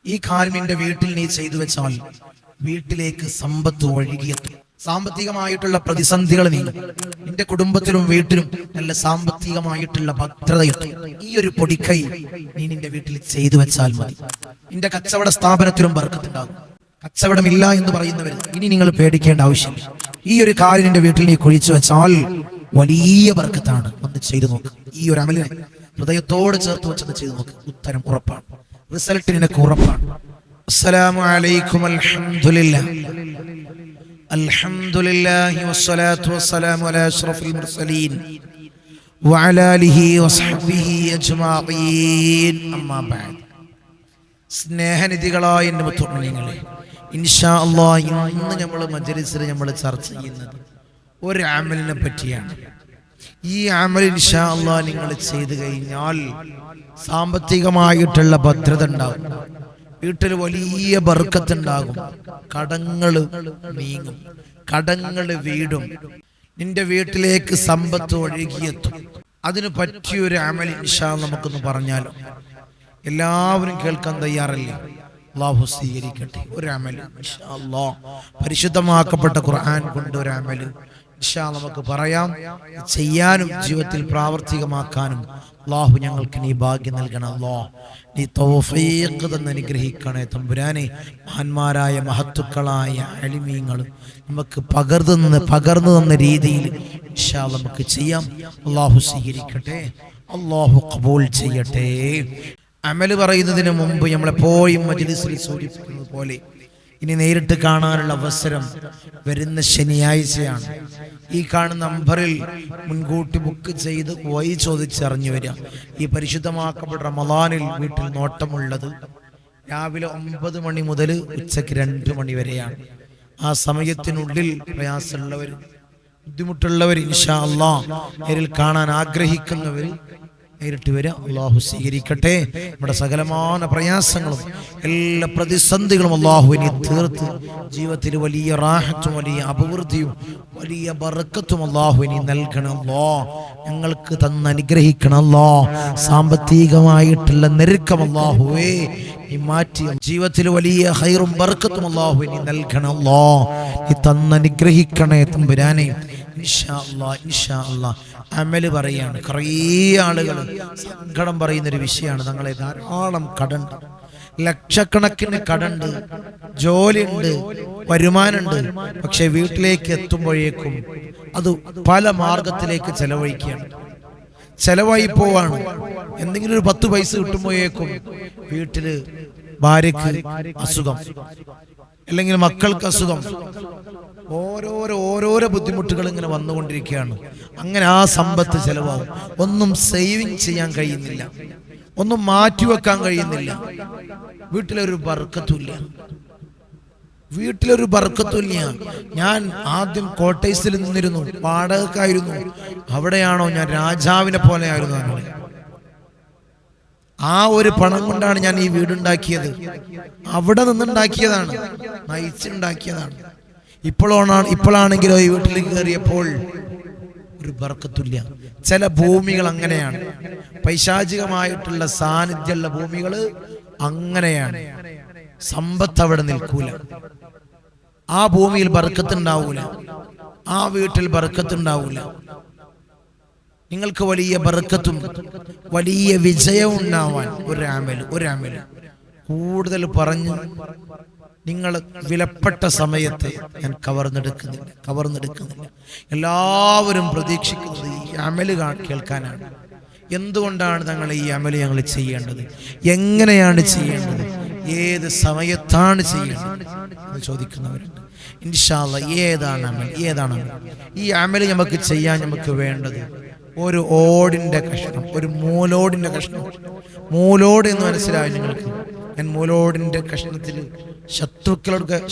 ഈ കാര്യം നിന്റെ വീട്ടിൽ നീ ചെയ്തു വെച്ചാൽ വീട്ടിലേക്ക് സമ്പത്ത് ഒഴുകിയെത്തും. സാമ്പത്തികമായിട്ടുള്ള പ്രതിസന്ധികൾ നീങ്ങും. നിന്റെ കുടുംബത്തിലും വീട്ടിലും നല്ല സാമ്പത്തികമായിട്ടുള്ള ഭദ്രതയെത്തും. ഈ ഒരു പൊടിക്കൈ നീ നിന്റെ വീട്ടിൽ ചെയ്തു വെച്ചാൽ മതി. നിന്റെ കച്ചവട സ്ഥാപനത്തിലും ബർക്കത്തുണ്ടാകും. കച്ചവടമില്ല എന്ന് പറയുന്നവർ ഇനി നിങ്ങൾ പേടിക്കേണ്ട ആവശ്യമില്ല. ഈ ഒരു കാര്യം നിന്റെ വീട്ടിൽ നീ കുഴിച്ചു വെച്ചാൽ വലിയ ബർക്കത്താണ്. ഒന്ന് ചെയ്തു നോക്ക്. ഈ ഒരു അമലിനെ ഹൃദയത്തോട് ചേർത്ത് വെച്ചത് ചെയ്തു നോക്ക്. ഉത്തരം ഉറപ്പാണ്, റിസൾട്ട് നിനക്ക് ഉറപ്പാണ്. അസ്സലാമു അലൈക്കും. അൽഹംദുലില്ലാഹ് അൽഹംദുലില്ലാഹി വസ്സലാത്തു വസ്സലാമു അലാ അഷ്റഫിൽ മുർസലീൻ വഅലാ ആലിഹി വസ്ഹബിഹി അജ്മഈൻ. അമ്മാ ബഅദ്. സ്നേഹനിധികളായ എൻ്റെ മുത്തുമണികളെ, ഇൻഷാ അല്ലാഹ് ഇന്ന് നമ്മൾ മജ്‌ലിസിൽ നമ്മൾ ചർച്ച ചെയ്യുന്നത് ഒരു അമലിനെ പറ്റിയാണ്. ഈ അമൽ ഇൻഷാ അല്ലാഹ് നിങ്ങൾ ചെയ്തു കഴിഞ്ഞാൽ സാമ്പത്തികമായിട്ടുള്ള ഭദ്രത ഉണ്ടാകും, വീട്ടിൽ വലിയ ബർക്കത്ത് ഉണ്ടാകും, കടങ്ങൾ നീങ്ങും, കടങ്ങൾ വീടും, നിന്റെ വീട്ടിലേക്ക് സമ്പത്ത് ഒഴുകിയെത്തും. അതിന് പറ്റിയൊരു അമൽ ഇൻഷാ അല്ലാഹ് നമുക്കൊന്ന് പറഞ്ഞാലോ? എല്ലാവരും കേൾക്കാൻ തയ്യാറല്ലേ? അല്ലാഹു സ്വീകരിക്കട്ടെ. ഒരു അമൽ ഇൻഷാ അല്ലാഹ് പരിശുദ്ധമാക്കപ്പെട്ട ഖുർആൻ കൊണ്ട് ഒരു അമൽ ഇൻഷാ അല്ലാഹ് നമുക്ക് പറയാം. ചെയ്യാനും ജീവിതത്തിൽ പ്രാവർത്തികമാക്കാനും അല്ലാഹു ഞങ്ങൾക്ക് നീ ഭാഗ്യം നൽകണം. അല്ലാഹ് നീ തൗഫീഖ് തന്ന് അനുഗ്രഹിക്കണേ തമ്പുരാനെ. മഹാന്മാരായ മഹത്തുക്കളായ അലിമീങ്ങൾ നമുക്ക് പകർന്നു തന്ന രീതിയിൽ ഇൻഷാ അല്ലാഹ് നമുക്ക് ചെയ്യാം. അല്ലാഹു സ്വീകരിക്കട്ടെ, അല്ലാഹു ഖബൂൽ ചെയ്യട്ടെ. അമല് പറയുന്നതിന് മുമ്പ് നമ്മളെപ്പോഴും മജ്‌ലിസിൽ സൂചിപ്പിക്കുന്നത് പോലെ ഇനി നേരിട്ട് കാണാനുള്ള അവസരം വരുന്ന ശനിയാഴ്ചയാണ്. ഈ കാണുന്ന നമ്പറിൽ മുൻകൂട്ടി ബുക്ക് ചെയ്ത് വഴി ചോദിച്ചറിഞ്ഞു വരിക. ഈ പരിശുദ്ധമാക്കപ്പെട്ട റമളാനിൽ വീട്ടിൽ നോട്ടമുള്ളത് രാവിലെ 9 മണി മുതൽ ഉച്ചയ്ക്ക് 2 മണി വരെയാണ്. ആ സമയത്തിനുള്ളിൽ പ്രയാസമുള്ളവർ, ബുദ്ധിമുട്ടുള്ളവർ ഇൻഷാ അല്ലാഹ് നേരിൽ കാണാൻ ആഗ്രഹിക്കുന്നവർ നേരിട്ട് വരിക. അല്ലാഹു സ്വീകരിക്കട്ടെ. നമ്മുടെ സകലമായ പ്രയാസങ്ങളും എല്ലാ പ്രതിസന്ധികളും അല്ലാഹു ഇനി തീർത്ത് ജീവിതത്തിൽ വലിയ റാഹത്തും വലിയ അഭിവൃദ്ധിയും വലിയ ബർക്കത്തും അല്ലാഹു ഇനി നൽകണം. അല്ലാഹ് ഞങ്ങൾക്ക് തന്ന് അനുഗ്രഹിക്കണം. അല്ലാഹ് സാമ്പത്തികമായിട്ടുള്ള ഞെരുക്കം അല്ലാഹുവേ നീ മാറ്റി ജീവിതത്തിൽ വലിയ ഖൈറും ബർക്കത്തും അല്ലാഹു ഇനി നൽകണം. അല്ലാഹ് നീ തന്ന് അനുഗ്രഹിക്കണേ തമ്പുരാനെ. ഇൻഷാ അല്ലാഹ് ഇൻഷാ അല്ലാഹ് അമല് പറയാണ്. കുറേ ആളുകൾ സങ്കടം പറയുന്നൊരു വിഷയമാണ്. ഞങ്ങളെ ധാരാളം കടണ്ട്, ലക്ഷക്കണക്കിന് കടണ്ട്, ജോലിയുണ്ട്, വരുമാനമുണ്ട്, പക്ഷെ വീട്ടിലേക്ക് എത്തുമ്പോഴേക്കും അത് പല മാർഗത്തിലേക്ക് ചെലവായി പോവാണ്. എന്തെങ്കിലും ഒരു 10 പൈസ കിട്ടുമ്പോഴേക്കും വീട്ടില് ഭാര്യക്ക് അസുഖം, അല്ലെങ്കിൽ മക്കൾക്ക് അസുഖം, ഓരോരോ ബുദ്ധിമുട്ടുകൾ ഇങ്ങനെ വന്നുകൊണ്ടിരിക്കുകയാണ്. അങ്ങനെ ആ സമ്പത്ത് ചെലവാകും. ഒന്നും സേവിങ് ചെയ്യാൻ കഴിയുന്നില്ല, ഒന്നും മാറ്റിവെക്കാൻ കഴിയുന്നില്ല. വീട്ടിലൊരു ബർക്കത്തുമില്ല. ഞാൻ ആദ്യം കോട്ടേഴ്സിൽ നിന്നിരുന്നു, വാടകക്കായിരുന്നു. അവിടെയാണോ ഞാൻ രാജാവിനെ പോലെ ആയിരുന്നു. അങ്ങനെ ആ ഒരു പണം കൊണ്ടാണ് ഞാൻ ഈ വീടുണ്ടാക്കിയത്. അവിടെ നിന്നുണ്ടാക്കിയതാണ്, നയിച്ചുണ്ടാക്കിയതാണ്. ഇപ്പോഴാണെങ്കിലോ ഈ വീട്ടിലേക്ക് കയറിയപ്പോൾ ഒരു ബർക്കത്തുമില്ല. ചില ഭൂമികൾ അങ്ങനെയാണ്, പൈശാചികമായിട്ടുള്ള സാന്നിധ്യമുള്ള ഭൂമികൾ അങ്ങനെയാണ്. സമ്പത്ത് അവിടെ നിൽക്കൂല, ആ ഭൂമിയിൽ ബർക്കത്തുണ്ടാവൂല, ആ വീട്ടിൽ ബർക്കത്തുണ്ടാവൂല. നിങ്ങൾക്ക് വലിയ ബർക്കത്തും വലിയ വിജയവും ഉണ്ടാവാൻ ഒരു അമല് കൂടുതൽ പറഞ്ഞു നിങ്ങൾ വിലപ്പെട്ട സമയത്തെ ഞാൻ കവർന്നെടുക്കുന്നില്ല. എല്ലാവരും പ്രതീക്ഷിക്കുന്നത് ഈ അമല് കേൾക്കാനാണ്. എന്തുകൊണ്ടാണ് ഞങ്ങൾ ഈ അമല് ഞങ്ങൾ ചെയ്യേണ്ടത്, എങ്ങനെയാണ് ചെയ്യേണ്ടത്, ഏത് സമയത്താണ് ചെയ്യേണ്ടത് എന്ന് ചോദിക്കുന്നവരുണ്ട്. ഇൻഷാ അല്ലാഹ് ഏതാണ് അമൽ? ഈ അമല് നമുക്ക് ചെയ്യാൻ നമുക്ക് വേണ്ടത് ഒരു ഓടിന്റെ കഷ്ണം, ഒരു മൂലോടിന്റെ കഷ്ണം. മൂലോട് എന്ന് മനസ്സിലായി നിങ്ങൾക്ക്? ഞാൻ മൂലോടിന്റെ കഷ്ണത്തിൽ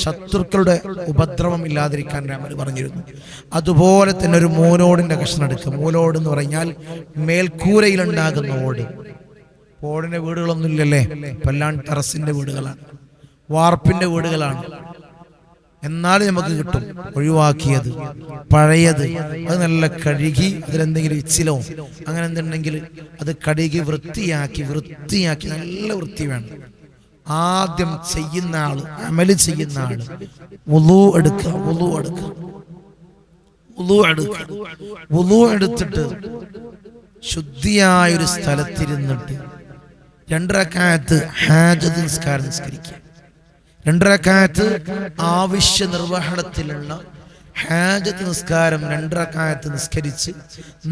ശത്രുക്കളുടെ ഉപദ്രവം ഇല്ലാതിരിക്കാൻ അമൽ പറഞ്ഞിരുന്നു. അതുപോലെ തന്നെ ഒരു മൂലോടിന്റെ കഷ്ണം എടുക്കുക. മൂലോട് എന്ന് പറഞ്ഞാൽ മേൽക്കൂരയിലുണ്ടാകുന്ന ഓട്. ഓടിന്റെ വീടുകളൊന്നും ഇല്ലല്ലേ, എല്ലാം ടെറസിന്റെ വീടുകളാണ്, വാർപ്പിന്റെ വീടുകളാണ്. എന്നാലും നമുക്ക് കിട്ടും. ഒഴിവാക്കിയത്, പഴയത്, അത് നല്ല കഴുകി അതിലെന്തെങ്കിലും ഇച്ചിലോ അങ്ങനെ എന്തുണ്ടെങ്കിൽ അത് കഴുകി വൃത്തിയാക്കി നല്ല വൃത്തി വേണം. ആദ്യം ചെയ്യുന്ന ആള്, അമല് ചെയ്യുന്ന ആള് വുളൂ എടുക്കുക. വുളൂ എടുത്തിട്ട് ശുദ്ധിയായൊരു സ്ഥലത്തിരുന്നിട്ട് 2 റക്അത്ത് ഹാജത്ത് നിസ്കാരം നിസ്കരിക്കുക. 2 റക്അത്ത് ആവശ്യ നിർവഹണത്തിലുള്ള ഹാജത്ത് നിസ്കാരം 2 റക്അത്ത്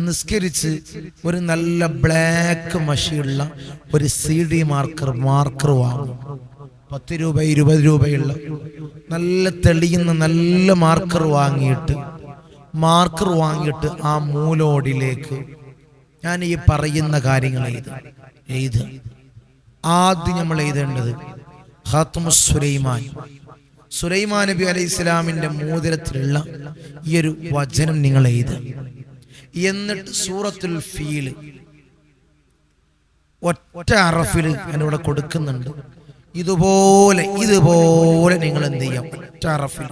നിസ്കരിച്ച് ഒരു നല്ല ബ്ലാക്ക് മഷിയുള്ള ഒരു CD മാർക്കർ വാങ്ങും. 10 രൂപ 20 രൂപയുള്ള നല്ല തെളിയുന്ന നല്ല മാർക്കർ വാങ്ങിയിട്ട് ആ മൂലോടിലേക്ക് ഞാൻ ഈ പറയുന്ന കാര്യങ്ങൾ എഴുതുക. ആദ്യം നമ്മൾ എഴുതേണ്ടത് ഖാത്തമുസ് സുലൈമാൻ നബി അലൈഹി ഇസ്ലാമിന്റെ മോതിരത്തിലുള്ള ഈ ഒരു വചനം നിങ്ങൾ എഴുതുക. എന്നിട്ട് സൂറത്തുൽ ഫീൽ ഒറ്റ അറഫിൽ ഞാനിവിടെ കൊടുക്കുന്നുണ്ട്. ഇതുപോലെ നിങ്ങൾ എന്ത് ചെയ്യാം, ഒറ്റ അറഫിൽ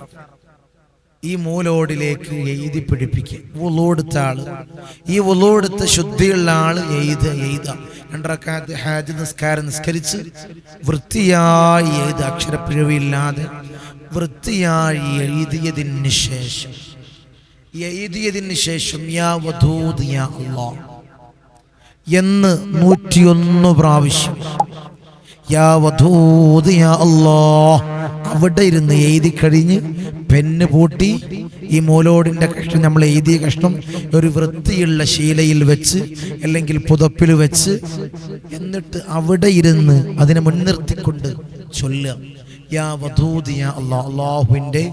ഈ മൂലോടിലേക്ക് എഴുതി പിടിപ്പിക്കുക. വുളൂടുത്ത ആള്, ഈ വുളൂടുത്ത ശുദ്ധിയുള്ള ആള് എഴുതുക. 2 റക്അത്ത് ഹാജ് നിസ്കാരം നിസ്കരിച്ച് വൃത്തിയായി എഴുതുക, അക്ഷരപ്പിഴവില്ലാതെ വൃത്തിയായി എഴുതിയതിന് ശേഷം യാ വദൂദ് യാ അല്ലാഹ് എന്ന് 101 പ്രാവശ്യം യാ വദൂദ് യാ അല്ലാഹ് അവിടെ ഇരുന്ന് എഴുതി കഴിഞ്ഞ് പെണ്ണ് പൂട്ടി ഈ മൂലോടിന്റെ കഷ്ണം, നമ്മൾ എഴുതിയ കഷ്ണം ഒരു വൃത്തിയുള്ള ശീലയിൽ വെച്ച് അല്ലെങ്കിൽ പുതപ്പിൽ വെച്ച് എന്നിട്ട് അവിടെ ഇരുന്ന് അതിനെ മുൻനിർത്തിക്കൊണ്ട് ചൊല്ലുക യാ വദൂദ് യാ അല്ലാഹ്. അല്ലാഹുവിന്റെ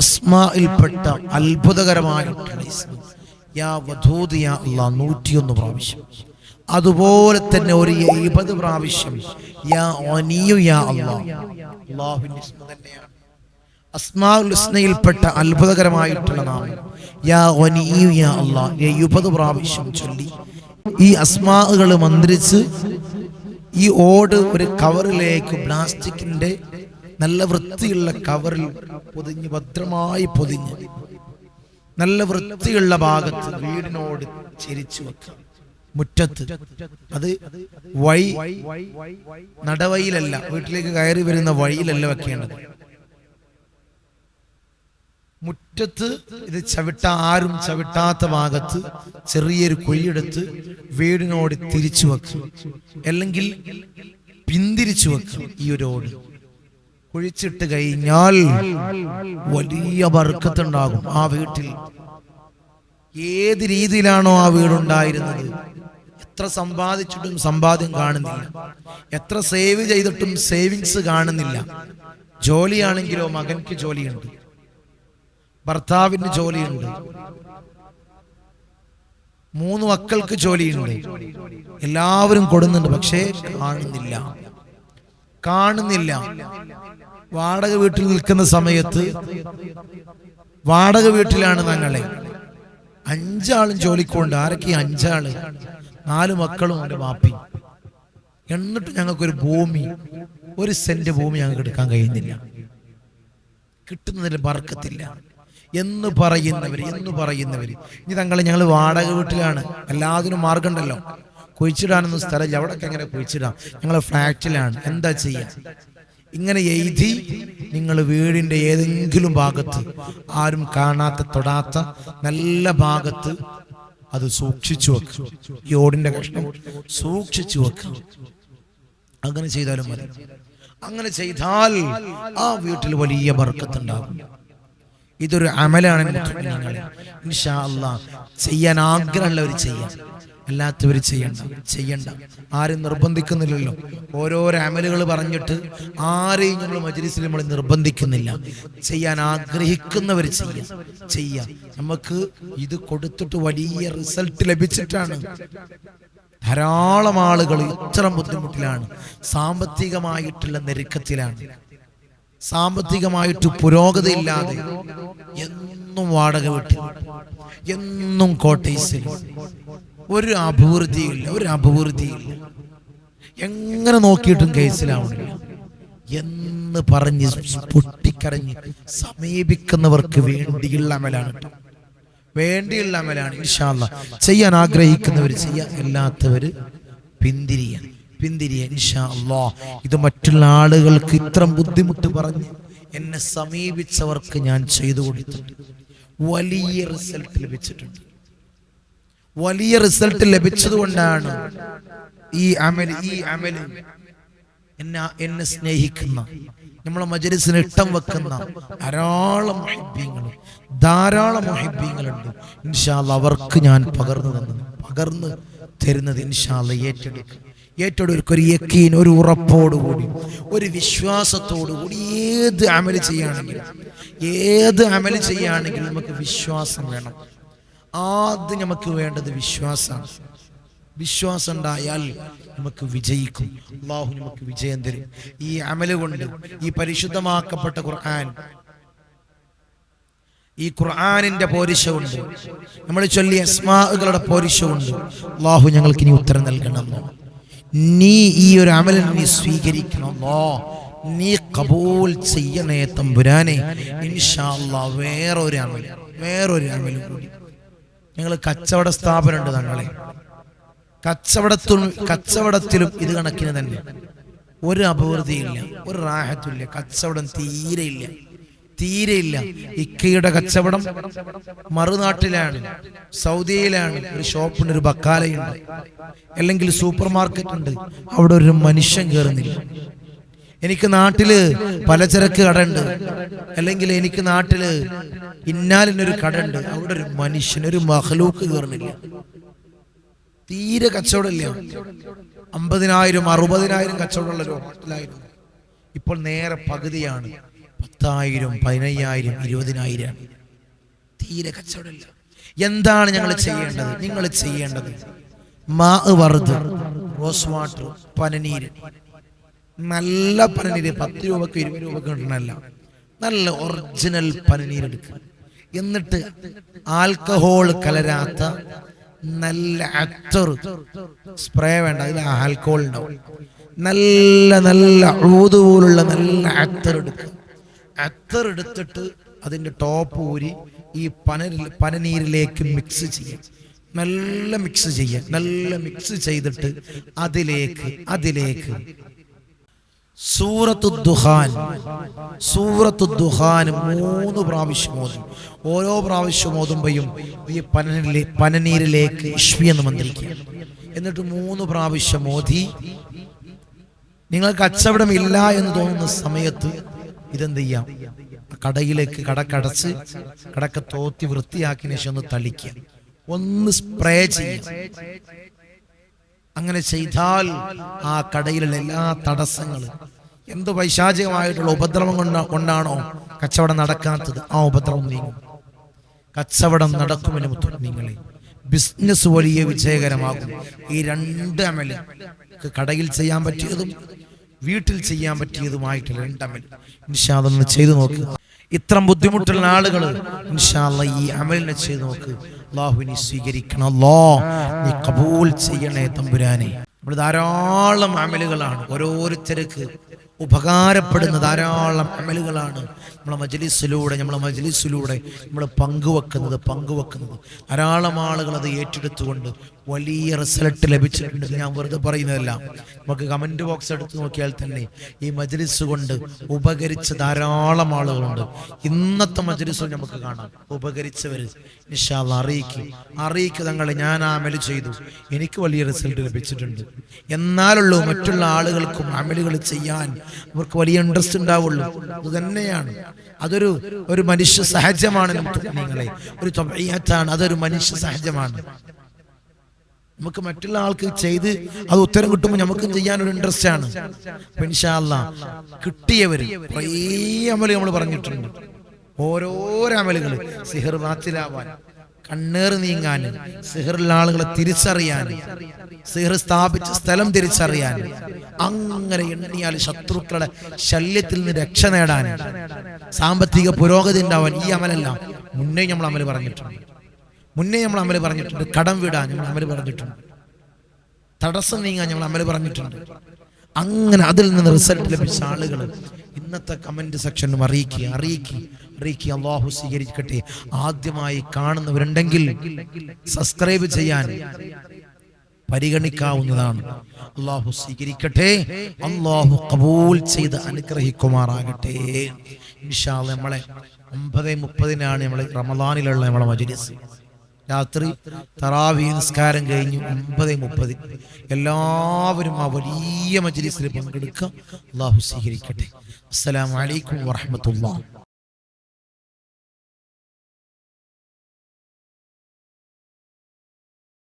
അസ്മായിൽപ്പെട്ട അത്ഭുതകരമായിട്ടുള്ള ഇസ്മ യാ വദൂദ് യാ അല്ലാഹ് 101 പ്രാവശ്യം. അതുപോലെ തന്നെ ഒരു 70 പ്രാവശ്യം യാ ഗനിയ്യു യാ അല്ലാഹ്. അല്ലാഹുവിന്റെ ഇസ്മ തന്നെയാണ്, അസ്മാഉൽ ഹുസ്നയിൽപ്പെട്ട അത്ഭുതകരമായിട്ടുള്ള നാമം യാ ഗനിയ്യു യാ അല്ലാഹ് 70 പ്രാവശ്യം ചൊല്ലി ഈ അസ്മാഉകൾ മന്ത്രിച്ച് ഈ ഓട് ഒരു കവറിലേക്ക്, പ്ലാസ്റ്റിക്കിന്റെ നല്ല വൃത്തിയുള്ള കവറിൽ പൊതിഞ്ഞ് ഭദ്രമായി പൊതിഞ്ഞ് നല്ല വൃത്തിയുള്ള ഭാഗത്ത് വീടിനോട് ചെരിച്ചു വെക്കുക. മുറ്റത്ത്, അത് നടവയിലല്ല, വീട്ടിലേക്ക് കയറി വരുന്ന വഴിയിലല്ല വെക്കേണ്ടത്. മുറ്റത്ത് ഇത് ആരും ചവിട്ടാത്ത ഭാഗത്ത് ചെറിയൊരു കുഴിയെടുത്ത് വീടിനോട് തിരിച്ചു വെക്കും, അല്ലെങ്കിൽ പിന്തിരിച്ചു വെക്കും. ഈ ഒരു ഓട് കുഴിച്ചിട്ട് കഴിഞ്ഞാൽ വലിയ ബർക്കത്തുണ്ടാകും ആ വീട്ടിൽ. ഏത് രീതിയിലാണോ ആ വീടുണ്ടായിരുന്നത്, എത്ര സമ്പാദിച്ചിട്ടും സമ്പാദ്യം കാണുന്നില്ല, എത്ര സേവ് ചെയ്തിട്ടും സേവിങ്സ് കാണുന്നില്ല. ജോലിയാണെങ്കിലോ മകൻക്ക് ജോലിയുണ്ട്, ഭർത്താവിന് ജോലിയുണ്ട്, 3 മക്കൾക്ക് ജോലിയുണ്ട്, എല്ലാവരും കൊടുക്കുന്നുണ്ട്, പക്ഷേ കാണുന്നില്ല. വാടക വീട്ടിൽ നിൽക്കുന്ന സമയത്ത്, വാടക വീട്ടിലാണ് ഞങ്ങളെ 5 ആളും ജോലിക്കൊണ്ട്. ആരൊക്കെ 5 ആള്? 4 മക്കളും എൻ്റെ വാപ്പി. എന്നിട്ട് ഞങ്ങൾക്കൊരു ഭൂമി, 1 സെന്റ് ഭൂമി ഞങ്ങൾക്ക് എടുക്കാൻ കഴിയുന്നില്ല, കിട്ടുന്നതിൽ ബർക്കത്തില്ല എന്ന് പറയുന്നവര് ഇനി തങ്ങളെ ഞങ്ങൾ വാടക വീട്ടിലാണ്, എല്ലാത്തിനും മാർഗമുണ്ടല്ലോ, കുഴിച്ചിടാനൊന്നും സ്ഥലമില്ല, അവിടൊക്കെ എങ്ങനെ കുഴിച്ചിടാം, ഞങ്ങൾ ഫ്ലാറ്റിലാണ്, എന്താ ചെയ്യാ? ഇങ്ങനെ എഴുതി നിങ്ങൾ വീടിന്റെ ഏതെങ്കിലും ഭാഗത്ത്, ആരും കാണാത്ത തൊടാത്ത നല്ല ഭാഗത്ത് അത് സൂക്ഷിച്ചു വെക്കും. ഈ ഓടിന്റെ കഷ്ണം സൂക്ഷിച്ചു വെക്കും. അങ്ങനെ ചെയ്താലും മതി. അങ്ങനെ ചെയ്താൽ ആ വീട്ടിൽ വലിയ ബർക്കത്തുണ്ടാകും. ഇതൊരു അമലാണ്. ഇൻഷാ അല്ലാഹ് ചെയ്യാൻ ആഗ്രഹമുള്ളവർ ചെയ്യാം, അല്ലാത്തവർ ചെയ്യണ്ട. ആരും നിർബന്ധിക്കുന്നില്ലല്ലോ. ഓരോരോ അമലുകൾ പറഞ്ഞിട്ട് ആരെയും നമ്മൾ മജ്‌ലിസിൽ നമ്മൾ നിർബന്ധിക്കുന്നില്ല. ചെയ്യാൻ ആഗ്രഹിക്കുന്നവർ ചെയ്യാം. നമുക്ക് ഇത് കൊടുത്തിട്ട് വലിയ റിസൾട്ട് ലഭിച്ചിട്ടാണ്. ധാരാളം ആളുകൾ ഇത്ര ബുദ്ധിമുട്ടിലാണ്, സാമ്പത്തികമായിട്ടുള്ള ഞെരുക്കത്തിലാണ്, സാമ്പത്തികമായിട്ട് പുരോഗതിയില്ലാതെ, എന്നും വാടക വീട്ടിൽ, എന്നും കോട്ടേഴ്സിൽ, ഒരു അഭിവൃദ്ധിയില്ല, എങ്ങനെ നോക്കിയിട്ടും കേസിലാവണില്ല എന്ന് പറഞ്ഞ് പൊട്ടിക്കരഞ്ഞ് സമീപിക്കുന്നവർക്ക് വേണ്ടിയുള്ള അമലാണ്. ഇൻഷാ അല്ലാഹ് ചെയ്യാൻ ആഗ്രഹിക്കുന്നവർ ചെയ്യാൻ, അല്ലാത്തവര് പിന്തിരിയ ഇൻഷാ അല്ലാഹ്. ഇത് മറ്റുള്ള ആളുകൾക്ക് ഇത്ര ബുദ്ധിമുട്ട് പറഞ്ഞ് എന്നെ സമീപിച്ചവർക്ക് ഞാൻ ചെയ്തു കൊടുത്തിട്ടുണ്ട്. വലിയ റിസൾട്ട് ലഭിച്ചിട്ടുണ്ട്. വലിയ റിസൾട്ട് ലഭിച്ചതുകൊണ്ടാണ് ഈ അമല് എന്നെ സ്നേഹിക്കുന്ന, നമ്മളെ മജ്‌ലിസിന് ഇഷ്ടം വെക്കുന്ന ധാരാളം മുഹിബ്ബീങ്ങളുണ്ട്. ഇൻഷാ അല്ലാഹ് അവർക്ക് ഞാൻ പകർന്നു തരുന്നത് ഇൻഷാ അല്ലാഹ് ഏറ്റെടുക്കും. ഒരു യക്കീൻ, ഒരു ഉറപ്പോടുകൂടി, ഒരു വിശ്വാസത്തോടുകൂടി ഏത് അമല് ചെയ്യുകയാണെങ്കിലും നമുക്ക് വിശ്വാസം വേണം. ആദ്യം നമുക്ക് വേണ്ടത് വിശ്വാസമാണ്. വിശ്വാസം ഉണ്ടായാൽ നമുക്ക് വിജയിക്കും. അല്ലാഹു നമുക്ക് വിജയം തരും. ഈ അമല് കൊണ്ട്, ഈ പരിശുദ്ധമാക്കപ്പെട്ട ഈ ഖുർആനിന്റെ പോരിശുണ്ട്, നമ്മൾ ചൊല്ലിയ അസ്മാഉകളുടെ പോരിശുണ്ട്. അല്ലാഹു ഞങ്ങൾക്ക് ഇനി ഉത്തരം നൽകണം. നീ ഈ ഒരു അമലിനെ നീ സ്വീകരിക്കണം. നീ കബൂൽ ചെയ്യണേ തമ്പുരാനെ. ഇൻഷാ അല്ലാഹ് വേറൊരു അമൽ കൂടി. ഞങ്ങൾ കച്ചവട സ്ഥാപനമുണ്ട്. ഞങ്ങളെ കച്ചവടത്തിലും ഇത് കണക്കിന് തന്നെ ഒരു അഭിവൃദ്ധിയില്ല, ഒരു റാഹത്തുമില്ല. കച്ചവടം തീരെയില്ല. ഇക്കയുടെ കച്ചവടം മറുനാട്ടിലാണ്, സൗദിയിലാണ്. ഒരു ഷോപ്പുണ്ട്, ഒരു ബക്കാലയുണ്ട്, അല്ലെങ്കിൽ സൂപ്പർ മാർക്കറ്റ് ഉണ്ട്. അവിടെ ഒരു മനുഷ്യൻ കയറുന്നില്ല. എനിക്ക് നാട്ടില് പലചരക്ക് കട ഉണ്ട്, അല്ലെങ്കിൽ എനിക്ക് നാട്ടില് ഇന്നാലിനൊരു കട ഉണ്ട്. അവിടെ ഒരു മനുഷ്യൻ, ഒരു മഖ്ലൂക്ക് കയറുന്നില്ല. തീരെ കച്ചവടമില്ല. 50,000 60,000 കച്ചവടമുള്ള ഒരു ഹോട്ടലായിരുന്നു. ഇപ്പോൾ നേരെ പകുതിയാണ്. 10,000 15,000 20,000. തീരെ കച്ചവടമില്ല. എന്താണ് ഞങ്ങൾ ചെയ്യേണ്ടത്? നിങ്ങൾ ചെയ്യേണ്ടത് റോസ് വാട്ടർ, പനനീര്, നല്ല പനനീര് 10 രൂപക്ക് 20 രൂപക്ക് കിട്ടണല്ല, നല്ല ഒറിജിനൽ പനനീര് എടുക്കുക. എന്നിട്ട് ആൽക്കഹോൾ കലരാത്ത നല്ല അത്തർ സ്പ്രേ വേണ്ട, അതിൽ ആൽക്കഹോൾ ഉണ്ടാവും. നല്ല ഊത് പോലുള്ള നല്ല അത്തർ എടുക്കുക. അത്തർ എടുത്തിട്ട് അതിന്റെ ടോപ്പ് ഊരി ഈ പനനീരിലേക്ക് മിക്സ് ചെയ്യുക. നല്ല മിക്സ് ചെയ്തിട്ട് അതിലേക്ക് സൂറത്തുദ് ദുഹാൻ 3 പ്രാവശ്യം ഓതി. ഓരോ പ്രാവശ്യം ഓതുമ്പോഴും ഈ പനനീരിലേക്ക് ഇഷ്വി എന്ന് മന്ത്രിക്കുക. എന്നിട്ട് 3 പ്രാവശ്യം ഓതി. നിങ്ങൾ കച്ചവടം ഇല്ല എന്ന് തോന്നുന്ന സമയത്ത് ഇതെന്ത് ചെയ്യാം? കടക്കടച്ച് കടക്കെ തോത്തി വൃത്തിയാക്കിയ ശേഷം ഒന്ന് തളിക്കുക, ഒന്ന് സ്പ്രേ ചെയ്യുക. അങ്ങനെ ചെയ്താൽ ആ കടയിലുള്ള എല്ലാ തടസ്സങ്ങളും, എന്ത് പൈശാചികമായിട്ടുള്ള ഉപദ്രവം കൊണ്ടാണോ കച്ചവടം നടക്കാത്തത്, ആ ഉപദ്രവം നീങ്ങും. കച്ചവടം നടക്കുമെന്ന് മുത്തുനിങ്ങളെ, ബിസിനസ് വലിയ വിജയകരമാകും. ഈ 2 അമല്, കടയിൽ ചെയ്യാൻ പറ്റിയതും വീട്ടിൽ ചെയ്യാൻ പറ്റിയതുമായിട്ടുള്ള 2 അമൽ ഇൻഷാ അല്ലാഹ് ഒന്ന് ചെയ്തു നോക്കുക. ഇത്ര ബുദ്ധിമുട്ടുള്ള ആളുകൾ ഇൻഷാ അല്ലാഹ് ഈ അമലിനെ ചെയ്തു നോക്ക്. അല്ലാഹുവിനെ സ്വീകരിക്കണം. അല്ലാഹ് നീ കബൂൽ ചെയ്യണേ തമ്പുരാനെ. നമ്മൾ ധാരാളം അമലുകളാണ്, ഓരോരുത്തർക്ക് ഉപകാരപ്പെടുന്ന ധാരാളം അമലുകളാണ് നമ്മളെ മജ്‌ലിസിലൂടെ നമ്മൾ പങ്കുവെക്കുന്നത്. ധാരാളം ആളുകൾ അത് ഏറ്റെടുത്തുകൊണ്ട് വലിയ റിസൾട്ട് ലഭിച്ചിട്ടുണ്ട്. ഞാൻ വെറുതെ പറയുന്നതല്ല. നമുക്ക് കമന്റ് ബോക്സ് എടുത്ത് നോക്കിയാൽ തന്നെ ഈ മജ്‌ലിസ് കൊണ്ട് ഉപകരിച്ച ധാരാളം ആളുകളുണ്ട്. ഇന്നത്തെ മജ്‌ലിസിൽ നമുക്ക് കാണാം ഉപകരിച്ചവർ. ഇൻഷാ അല്ലാഹ് അറിയിക്കുക തങ്ങളെ, ഞാൻ ആ അമൽ ചെയ്തു, എനിക്ക് വലിയ റിസൾട്ട് ലഭിച്ചിട്ടുണ്ട്. എന്നാലുള്ളൂ മറ്റുള്ള ആളുകൾക്കും അമലുകൾ ചെയ്യാൻ അവർക്ക് വലിയ ഇൻട്രസ്റ്റ് ഉണ്ടാവുള്ളൂ. അത് തന്നെയാണ്, അതൊരു മനുഷ്യ സഹജമാണ്. നിങ്ങളെ ഒരു തബഈഅത്താണ്, അതൊരു മനുഷ്യ സഹജമാണ്. നമുക്ക് മറ്റുള്ള ആൾക്ക് ചെയ്ത് അത് ഉത്തരം കിട്ടുമ്പോൾ നമുക്കും ചെയ്യാനൊരു ഇൻട്രസ്റ്റ് ആണ്. അപ്പൊ ഇൻഷാ അല്ലാഹ് കിട്ടിയവര് കുറേ അമല് നമ്മൾ പറഞ്ഞിട്ടുണ്ട്. ഓരോരോ അമലുകൾ, സിഹർ ബാത്തിലാവാൻ, കണ്ണേറ് നീങ്ങാൻ, സിഹറുള്ള ആളുകളെ തിരിച്ചറിയാൻ, സിഹർ സ്ഥാപിച്ച സ്ഥലം തിരിച്ചറിയാൻ, അങ്ങനെ എണ്ണിയാൽ ശത്രുക്കളുടെ ശല്യത്തിൽ നിന്ന് രക്ഷ നേടാൻ, സാമ്പത്തിക പുരോഗതി ഉണ്ടാവാൻ ഈ അമലെല്ലാം മുന്നേ നമ്മൾ അമല് പറഞ്ഞിട്ടുണ്ട്. കടം വിടാൻ നമ്മൾ അമല് പറഞ്ഞിട്ടുണ്ട്. തടസ്സം നീങ്ങാൻ നമ്മൾ അമല് പറഞ്ഞിട്ടുണ്ട്. അങ്ങനെ അതിൽ നിന്ന് റിസൾട്ട് ലഭിച്ച ആളുകൾ ഇന്നത്തെ കമന്റ് സെക്ഷനും അറിയിക്കുക. അല്ലാഹു സ്വീകരിക്കട്ടെ. ആദ്യമായി കാണുന്നവരുണ്ടെങ്കിൽ സബ്സ്ക്രൈബ് ചെയ്യാൻ, പരിഗണിക്കാവുന്നതാണ്. അള്ളാഹു സ്വീകരിക്കട്ടെ, അള്ളാഹു ഖബൂൽ ചെയ്ത് അനുഗ്രഹിക്കുമാറാകട്ടെ. ഇൻഷാ അല്ലാഹ് നമ്മളെ 9:30 നമ്മൾ റമദാനിലുള്ള നമ്മളെ മജ്‌ലിസ്. രാത്രി തറാവീഹ് നിസ്കാരം കഴിഞ്ഞു 9:30 എല്ലാവരും ആ വലിയ മജ്‌ലിസിൽ പങ്കെടുക്കുക. അള്ളാഹു സ്വീകരിക്കട്ടെ. അസ്സലാമു അലൈക്കും വറഹ്മത്തുള്ളാഹി.